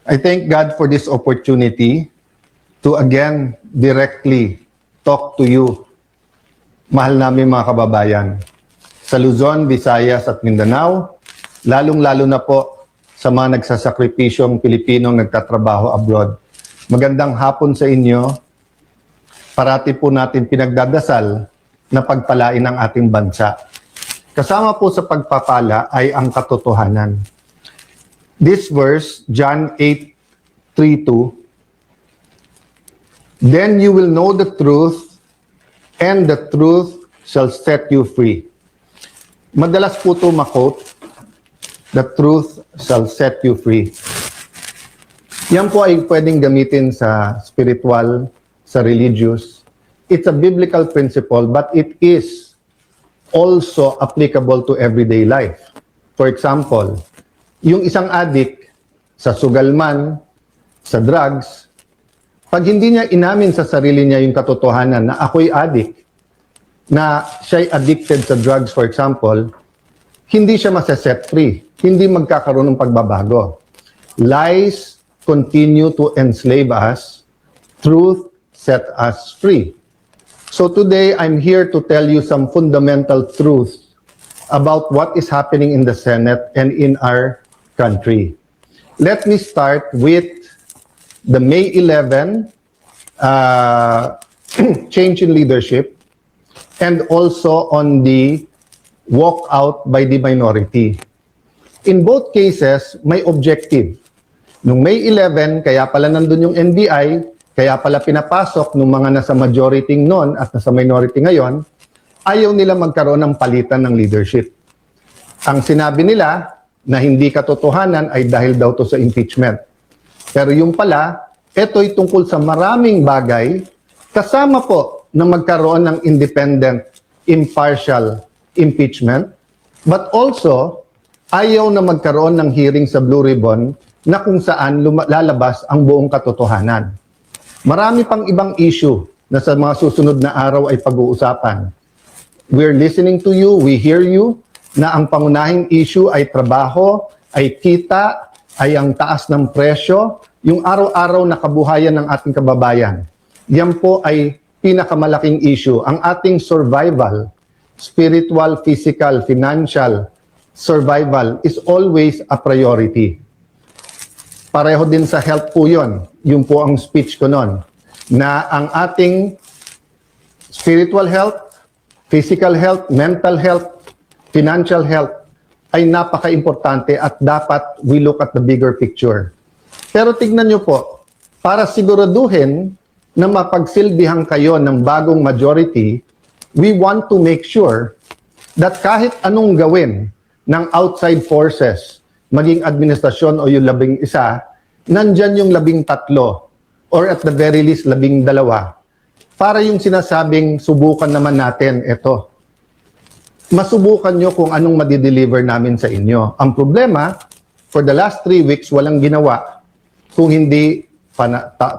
I thank God for this opportunity to again directly talk to you, mahal namin mga kababayan, sa Luzon, Visayas at Mindanao, lalong-lalo na po sa mga nagsasakripisyong Pilipinong nagtatrabaho abroad. Magandang hapon sa inyo. Parati po natin pinagdadasal na pagpalain ang ating bansa. Kasama po sa pagpapala ay ang katotohanan. This verse, John 8:32, "Then you will know the truth, and the truth shall set you free." Madalas po ito makot, "The truth shall set you free." Yan po ay pwedeng gamitin sa spiritual, sa religious. It's a biblical principle, but it is also applicable to everyday life. For example, yung isang addict sa sugal man, sa drugs, pag hindi niya inamin sa sarili niya yung katotohanan na ako'y addict, na siya'y addicted sa drugs, for example, hindi siya masaset free. Hindi magkakaroon ng pagbabago. Lies continue to enslave us. Truth set us free. So today, I'm here to tell you some fundamental truths about what is happening in the Senate and in our country. Let me start with the May 11 change in leadership and also on the walkout by the minority. In both cases, may objective. Nung May 11, kaya pala nandun yung NBI, kaya pala pinapasok ng mga nasa majority noon at nasa minority ngayon, ayaw nila magkaroon ng palitan ng leadership. Ang sinabi nila na hindi katotohanan ay dahil daw to sa impeachment. Pero yung pala, ito'y tungkol sa maraming bagay, kasama po na magkaroon ng independent, impartial impeachment, but also, ayaw na magkaroon ng hearing sa Blue Ribbon na kung saan lalabas ang buong katotohanan. Marami pang ibang issue na sa mga susunod na araw ay pag-uusapan. We're listening to you, we hear you, na ang pangunahing issue ay trabaho, ay kita, ay ang taas ng presyo, yung araw-araw na kabuhayan ng ating kababayan. Yan po ay pinakamalaking issue. Ang ating survival, spiritual, physical, financial survival is always a priority. Pareho din sa health po yun. Yun po ang speech ko nun. Na ang ating spiritual health, physical health, mental health, financial health ay napaka-importante at dapat we look at the bigger picture. Pero tignan nyo po, para siguraduhin na mapagsilbihan kayo ng bagong majority, we want to make sure that kahit anong gawin ng outside forces, maging administrasyon o yung 11, nandyan yung 13 or at the very least 12 para yung sinasabing subukan naman natin ito. Masubukan nyo kung anong madideliver namin sa inyo. Ang problema, for the last 3 weeks, walang ginawa. Kung hindi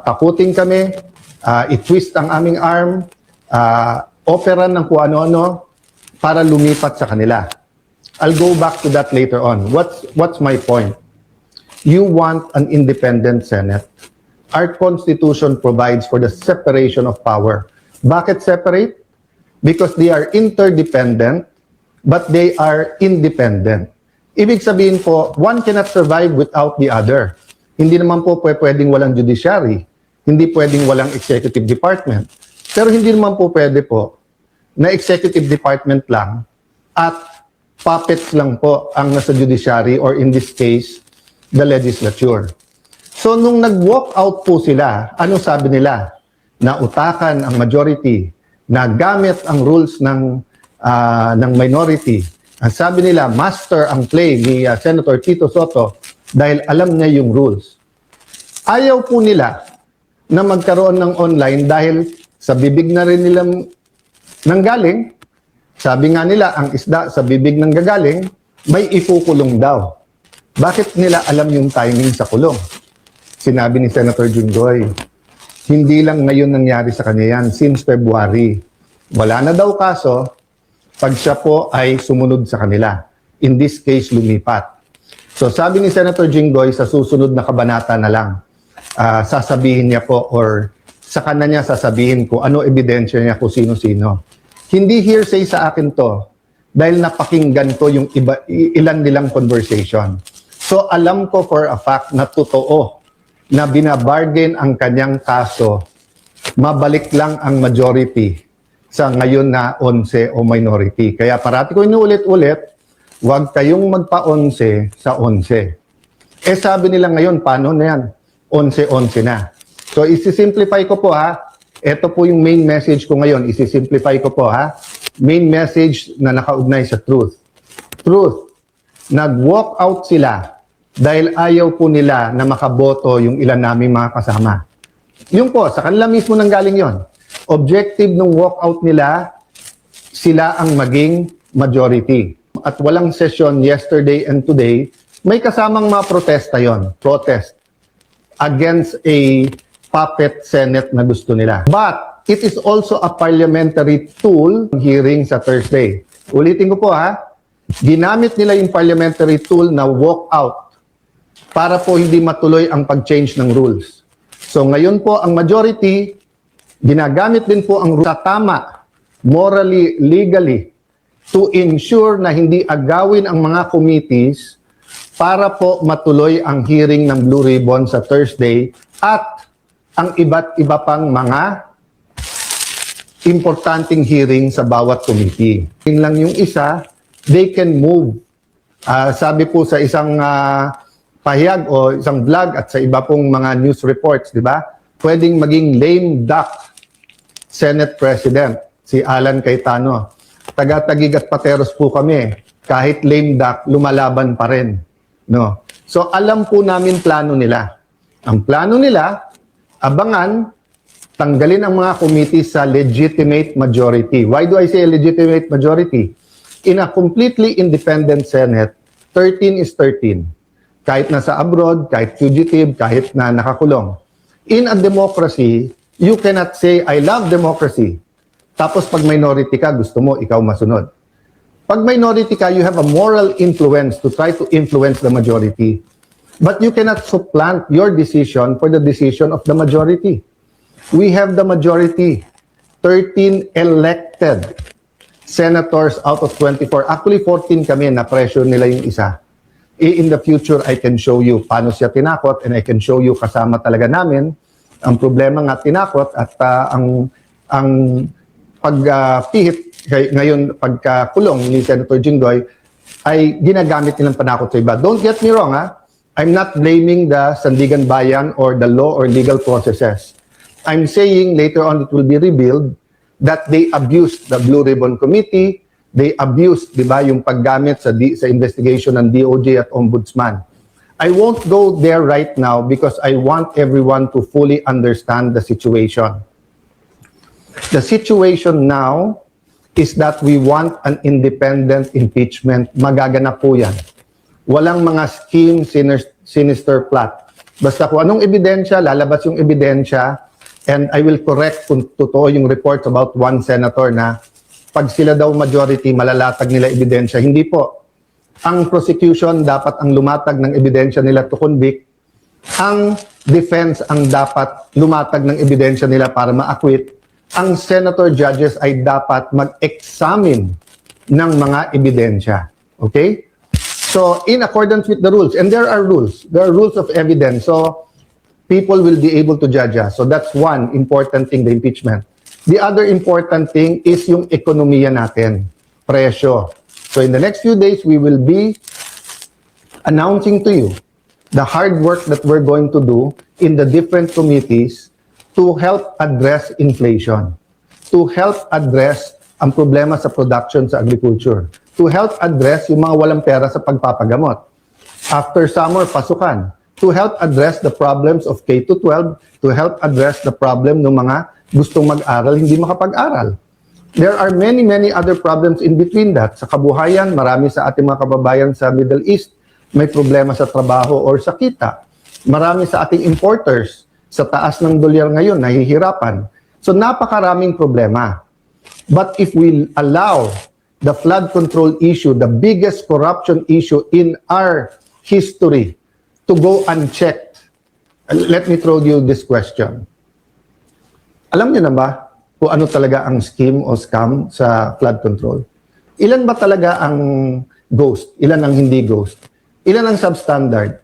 takutin kami, i-twist ang aming arm, offeran ng kung ano-ano para lumipat sa kanila. I'll go back to that later on. What's my point? You want an independent Senate. Our Constitution provides for the separation of power. Bakit separate? Because they are interdependent, but they are independent. Ibig sabihin po, one cannot survive without the other. Hindi naman po pwedeng walang judiciary, hindi pwedeng walang executive department. Pero hindi naman po pwede po na executive department lang at puppets lang po ang nasa judiciary or in this case, the legislature. So nung nag-walk out po sila, ano sabi nila? Na utakan ang majority, na gamit ang rules ng minority. Ang sabi nila, master ang play ni Senator Tito Sotto dahil alam niya yung rules. Ayaw po nila na magkaroon ng online dahil sa bibig na rin nilang nanggaling. Sabi nga nila, ang isda sa bibig ng gagaling, may ikukulong daw. Bakit nila alam yung timing sa kulong? Sinabi ni Senator Junggoy, hindi lang ngayon nangyari sa kanya yan, since February. Wala na daw kaso, pag siya po ay sumunod sa kanila. In this case, lumipat. So sabi ni Senator Jinggoy, sa susunod na kabanata na lang, sasabihin niya po or sa kanya niya sasabihin ko ano ebidensya niya kung sino-sino. Hindi hearsay sa akin to dahil napakinggan ko yung ilan nilang conversation. So alam ko for a fact na totoo na binabargain ang kanyang kaso, mabalik lang ang majority sa ngayon na 11 o minority. Kaya parati ko inuulit-ulit, huwag kayong magpa-11 sa 11. Eh sabi nila ngayon, paano na yan? 11-11 na. So isi-simplify ko po ha. Ito po yung main message ko ngayon. Isi-simplify ko po ha. Main message na nakaugnay sa truth. Truth. Nag-walk out sila dahil ayaw po nila na makaboto yung ilan naming mga kasama. Yung po, sa kanila mismo nanggaling yon. Objective ng walkout nila, sila ang maging majority. At walang session yesterday and today, may kasamang mga protesta yon. Protest against a puppet Senate na gusto nila. But it is also a parliamentary tool hearing sa Thursday. Ulitin ko po ha, ginamit nila yung parliamentary tool na walkout para po hindi matuloy ang pag-change ng rules. So ngayon po ang majority, ginagamit din po ang sa tama, morally, legally, to ensure na hindi agawin ang mga committees para po matuloy ang hearing ng Blue Ribbon sa Thursday at ang iba't iba pang mga importanteng hearing sa bawat committee. Yun lang yung isa, they can move. Sabi po sa isang pahayag o isang vlog at sa iba pong mga news reports, di ba? Pwedeng maging lame duck Senate President, si Alan Cayetano. Taga-Taguig at Pateros po kami. Kahit lame duck, lumalaban pa rin. No? So alam po namin plano nila. Ang plano nila, abangan, tanggalin ang mga committee sa legitimate majority. Why do I say legitimate majority? In a completely independent Senate, 13 is 13. Kahit nasa abroad, kahit fugitive, kahit na nakakulong. In a democracy, you cannot say, I love democracy. Tapos pag minority ka, gusto mo, ikaw masunod. Pag minority ka, you have a moral influence to try to influence the majority. But you cannot supplant your decision for the decision of the majority. We have the majority. 13 elected senators out of 24. Actually, 14 kami na pressure nila yung isa. In the future, I can show you paano siya tinakot and I can show you kasama talaga namin. Ang problema nga tinakot at ang pagpihit ngayon pagkakulong ni Senator Jinggoy ay ginagamit nilang panakot sa iba. Don't get me wrong ha. I'm not blaming the Sandigan Bayan or the law or legal processes. I'm saying later on it will be revealed that they abused the Blue Ribbon Committee. They abused, di ba, yung paggamit sa investigation ng DOJ at Ombudsman. I won't go there right now because I want everyone to fully understand the situation. The situation now is that we want an independent impeachment. Magaganap po yan. Walang mga scheme, sinister plot. Basta kung anong ebidensya, lalabas yung ebidensya, and I will correct kung totoo yung reports about one senator na pag sila daw majority, malalatag nila ebidensya. Hindi po. Ang prosecution dapat ang lumatag ng ebidensya nila to convict. Ang defense ang dapat lumatag ng ebidensya nila para ma-acquit. Ang senator judges ay dapat mag-examine ng mga ebidensya. Okay? So, in accordance with the rules, and there are rules of evidence. So, people will be able to judge us. So, that's one important thing, the impeachment. The other important thing is yung ekonomiya natin, presyo. So in the next few days, we will be announcing to you the hard work that we're going to do in the different committees to help address inflation, to help address ang problema sa production sa agriculture, to help address yung mga walang pera sa pagpapagamot. After summer, pasukan. To help address the problems of K-12, to help address the problem ng mga gustong mag-aral, hindi makapag-aral. There are many, many other problems in between that. Sa kabuhayan, marami sa ating mga kababayan sa Middle East may problema sa trabaho or sa kita. Marami sa ating importers sa taas ng dolyar ngayon, nahihirapan. So napakaraming problema. But if we allow the flood control issue, the biggest corruption issue in our history to go unchecked. Let me throw you this question. Alam niyo na ba kung ano talaga ang scheme o scam sa flood control? Ilan ba talaga ang ghost? Ilan ang hindi ghost? Ilan ang substandard?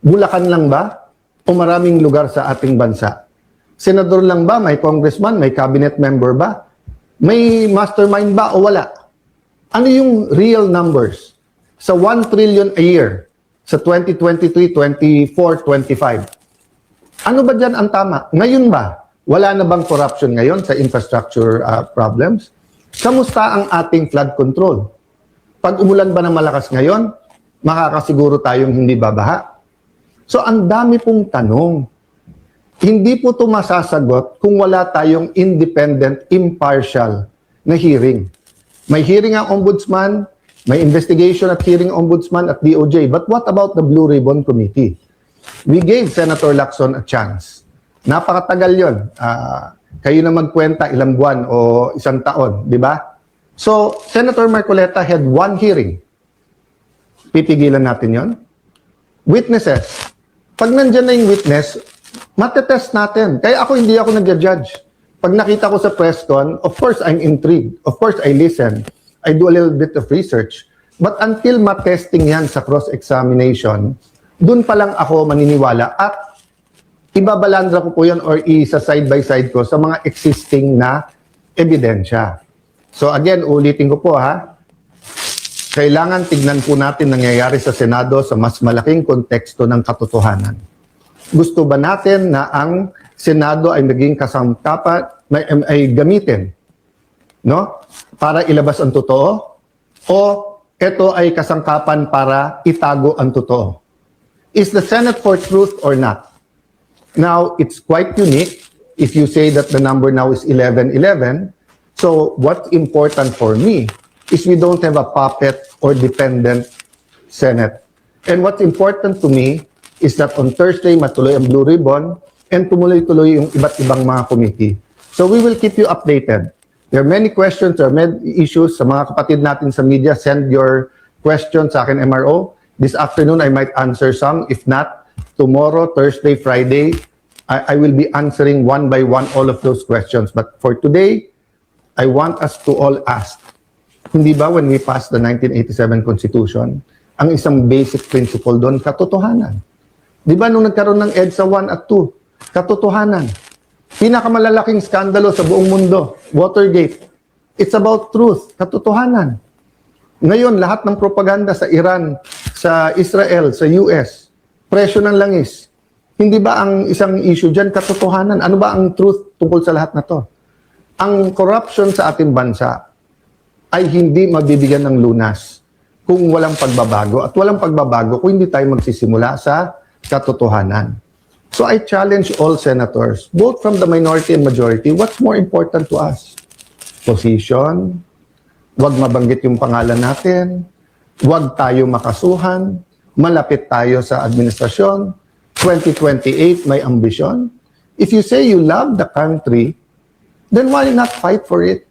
Bulacan lang ba? O maraming lugar sa ating bansa? Senador lang ba? May congressman? May cabinet member ba? May mastermind ba o wala? Ano yung real numbers? Sa 1 trillion a year, sa 2023, 24, 25. Ano ba dyan ang tama? Ngayon ba? Wala na bang corruption ngayon sa infrastructure problems? Kamusta ang ating flood control? Pag umulan ba ng malakas ngayon, makakasiguro tayong hindi babaha? So ang dami pong tanong. Hindi po ito masasagot kung wala tayong independent, impartial na hearing. May hearing ang ombudsman, may investigation at hearing ombudsman at DOJ. But what about the Blue Ribbon Committee? We gave Senator Lacson a chance. Napakatagal yun. Kayo na magkwenta ilang buwan o isang taon, di ba? So, Senator Marcoleta had one hearing. Pipigilan natin yon. Witnesses. Pag nandyan na yung witness, matetest natin. Kaya hindi ako nag-judge. Pag nakita ko sa press con, of course, I'm intrigued. Of course, I listen. I do a little bit of research. But until matesting yan sa cross-examination, dun pa lang ako maniniwala at ibabalandra ko po yan or isa side by side ko sa mga existing na ebidensya. So again, ulitin ko po ha, kailangan tignan po natin nangyayari sa Senado sa mas malaking konteksto ng katotohanan. Gusto ba natin na ang Senado ay maging kasangkapan, ay gamitin, no? Para ilabas ang totoo? O ito ay kasangkapan para itago ang totoo? Is the Senate for truth or not? Now, it's quite unique if you say that the number now is 11-11. So, what's important for me is we don't have a puppet or dependent Senate. And what's important to me is that on Thursday, matuloy ang Blue Ribbon and tumuloy-tuloy yung iba't ibang mga committee. So, we will keep you updated. There are many questions, there are many issues. Sa mga kapatid natin sa media, send your questions sa akin, MRO. This afternoon, I might answer some. If not, tomorrow, Thursday, Friday, I will be answering one by one all of those questions. But for today, I want us to all ask, hindi ba when we passed the 1987 Constitution, ang isang basic principle doon, katotohanan. Di ba nung nagkaroon ng EDSA 1 at 2, katotohanan. Pinakamalalaking skandalo sa buong mundo, Watergate. It's about truth, katotohanan. Ngayon, lahat ng propaganda sa Iran, sa Israel, sa US, presyo ng langis. Hindi ba ang isang issue dyan, katotohanan? Ano ba ang truth tungkol sa lahat na to? Ang corruption sa ating bansa ay hindi mabibigyan ng lunas kung walang pagbabago. At walang pagbabago kung hindi tayo magsisimula sa katotohanan. So I challenge all senators, both from the minority and majority, what's more important to us? Position, wag mabanggit yung pangalan natin, wag tayo makasuhan, malapit tayo sa administrasyon, 2028 may ambisyon. If you say you love the country, then why not fight for it?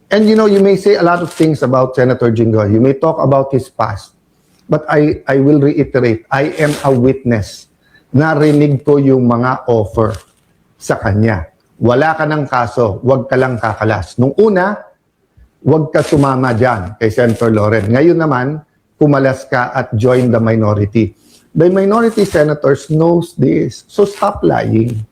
And you know, you may say a lot of things about Senator Jinggoy. You may talk about his past. But I will reiterate, I am a witness. Narinig ko yung mga offer sa kanya. Wala ka ng kaso, wag ka lang kakalas. Nung una, wag ka sumama dyan kay Senator Loren. Ngayon naman, pumalas ka at join the minority. The minority senators knows this. So stop lying.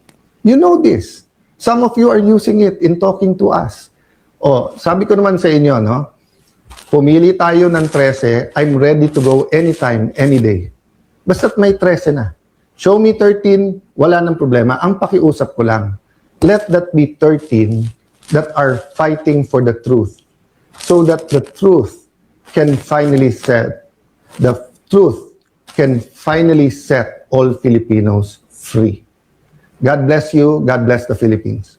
You know this. Some of you are using it in talking to us. Oh, sabi ko naman sa inyo, no? Pumili tayo ng 13, I'm ready to go anytime, any day. Basta't may 13 na. Show me 13, wala nang problema. Ang pakiusap ko lang, let that be 13 that are fighting for the truth. So that the truth can finally set, the truth can finally set all Filipinos free. God bless you. God bless the Philippines.